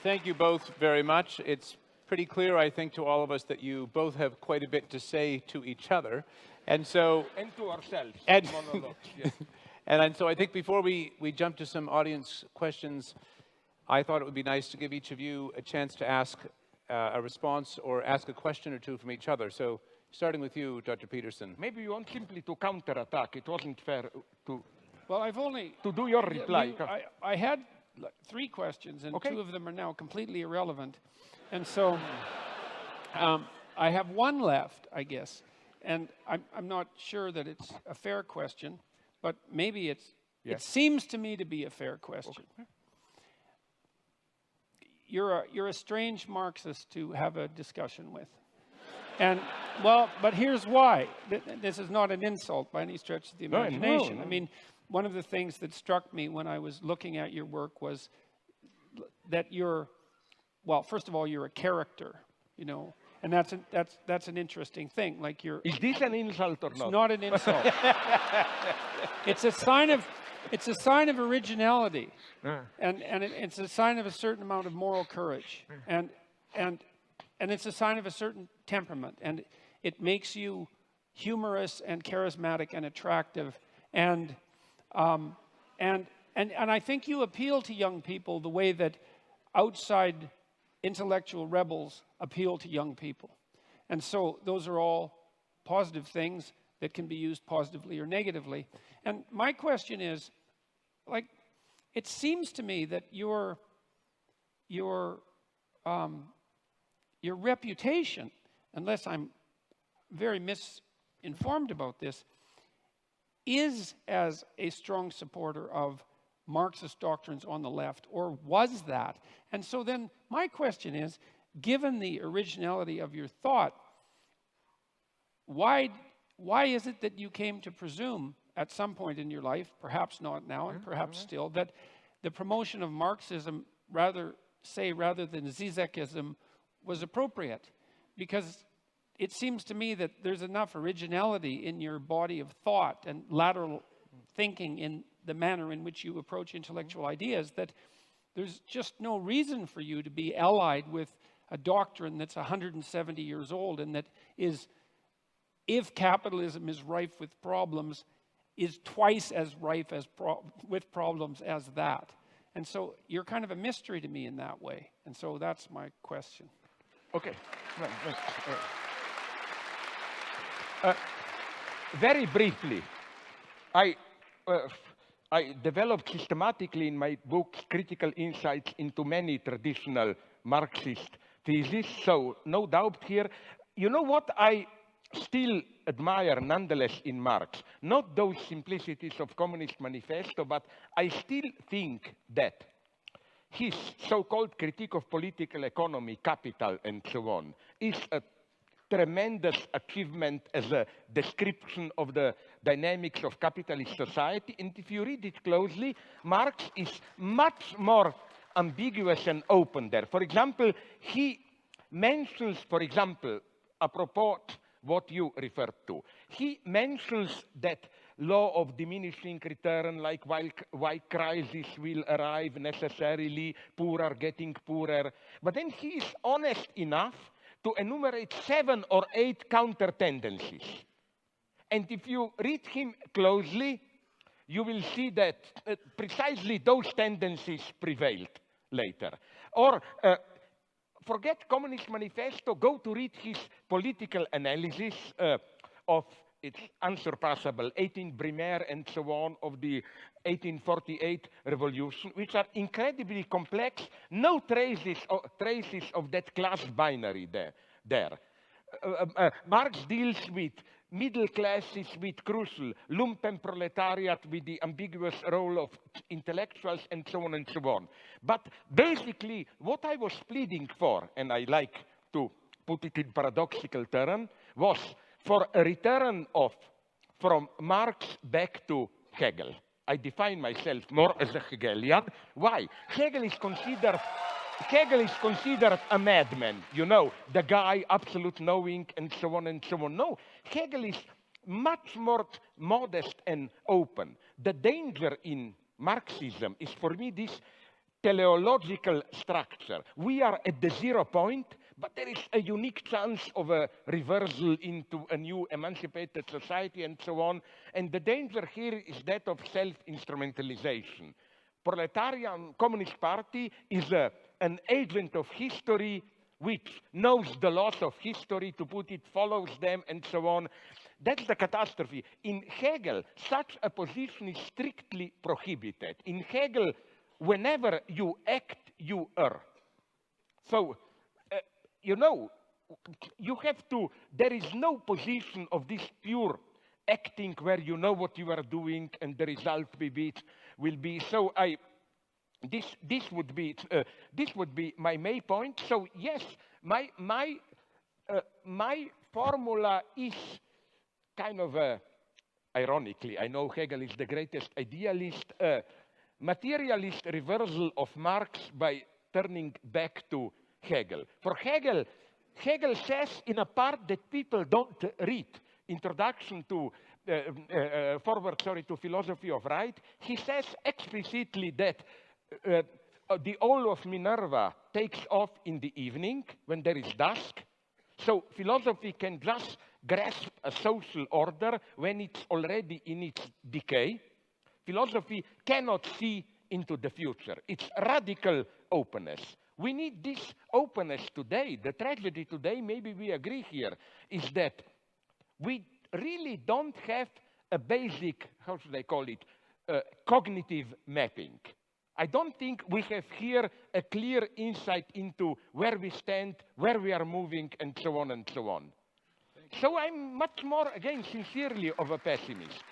thank you both very much. It's pretty clear, I think, to all of us that you both have quite a bit to say to each other. And so... And to ourselves. And, Yes. and so I think before we jump to some audience questions, I thought it would be nice to give each of you a chance to ask a response or ask a question or two from each other. So starting with you, Dr. Peterson. Maybe you want simply to counterattack. It wasn't fair to... Well, I've only... To do your reply. I had 3 questions, and okay. 2 of them are now completely irrelevant. And so I have 1 left, I guess. And I'm not sure that it's a fair question, but maybe it's... Yes. It seems to me to be a fair question. Okay. You're a strange Marxist to have a discussion with. And, well, but here's why. This is not an insult by any stretch of the imagination. No. I mean, one of the things that struck me when I was looking at your work was that you're, well, first of all, you're a character, you know, and that's an interesting thing. Like you're. Is this an insult or not? It's not an insult. It's a sign of originality, and it's a sign of a certain amount of moral courage, and it's a sign of a certain temperament, and it makes you humorous and charismatic and attractive, and I think you appeal to young people the way that outside intellectual rebels appeal to young people. And so those are all positive things that can be used positively or negatively. And my question is, like, it seems to me that your reputation, unless I'm very misinformed about this, is as a strong supporter of Marxist doctrines on the left, or was that? And so then my question is, given the originality of your thought, why is it that you came to presume at some point in your life, perhaps not now and perhaps still, that the promotion of Marxism rather than Zizekism was appropriate? Because it seems to me that there's enough originality in your body of thought and lateral thinking in the manner in which you approach intellectual ideas that there's just no reason for you to be allied with a doctrine that's 170 years old and that is, if capitalism is rife with problems, is twice as rife with problems as that. And so you're kind of a mystery to me in that way. And so that's my question. Okay. Very briefly, I developed systematically in my book critical insights into many traditional Marxist theses, so no doubt here. You know what I still admire nonetheless in Marx? Not those simplicities of Communist Manifesto, but I still think that his so-called critique of political economy, capital, and so on, is a tremendous achievement as a description of the dynamics of capitalist society. And if you read it closely, Marx is much more ambiguous and open there. For example, he mentions, for example, apropos what you referred to, he mentions that law of diminishing return, like while crisis will arrive necessarily, poor are getting poorer. But then he is honest enough to enumerate 7 or 8 counter tendencies. And if you read him closely, you will see that precisely those tendencies prevailed later. Or forget Communist Manifesto, go to read his political analysis of its unsurpassable 18 Brumaire and so on of the 1848 revolution, which are incredibly complex, no traces of that class binary there. Marx deals with middle classes with crucial, lumpenproletariat with the ambiguous role of intellectuals and so on and so on. But basically, what I was pleading for, and I like to put it in paradoxical terms, was for a return from Marx back to Hegel. I define myself more as a Hegelian. Why? Hegel is considered a madman, you know, the guy, absolute knowing, and so on and so on. No, Hegel is much more modest and open. The danger in Marxism is, for me, this teleological structure. We are at the 0 point, but there is a unique chance of a reversal into a new emancipated society and so on. And the danger here is that of self-instrumentalization. Proletarian Communist Party is an agent of history which knows the laws of history, to put it, follows them, and so on. That's the catastrophe. In Hegel, such a position is strictly prohibited. In Hegel, whenever you act, you err. So, you know, you have to, there is no position of this pure acting where you know what you are doing and the result will be. So this would be my main point. So yes, my formula is kind of ironically, I know Hegel is the greatest idealist, materialist reversal of Marx by turning back to Hegel. For Hegel says in a part that people don't read, Introduction to Forward to Philosophy of Right, he says explicitly that the owl of Minerva takes off in the evening when there is dusk. So philosophy can just grasp a social order when it's already in its decay. Philosophy cannot see into the future. It's radical openness. We need this openness today. The tragedy today, maybe we agree here, is that we really don't have a basic, how should I call it, cognitive mapping. I don't think we have here a clear insight into where we stand, where we are moving, and so on and so on. So I'm much more, again, sincerely of a pessimist.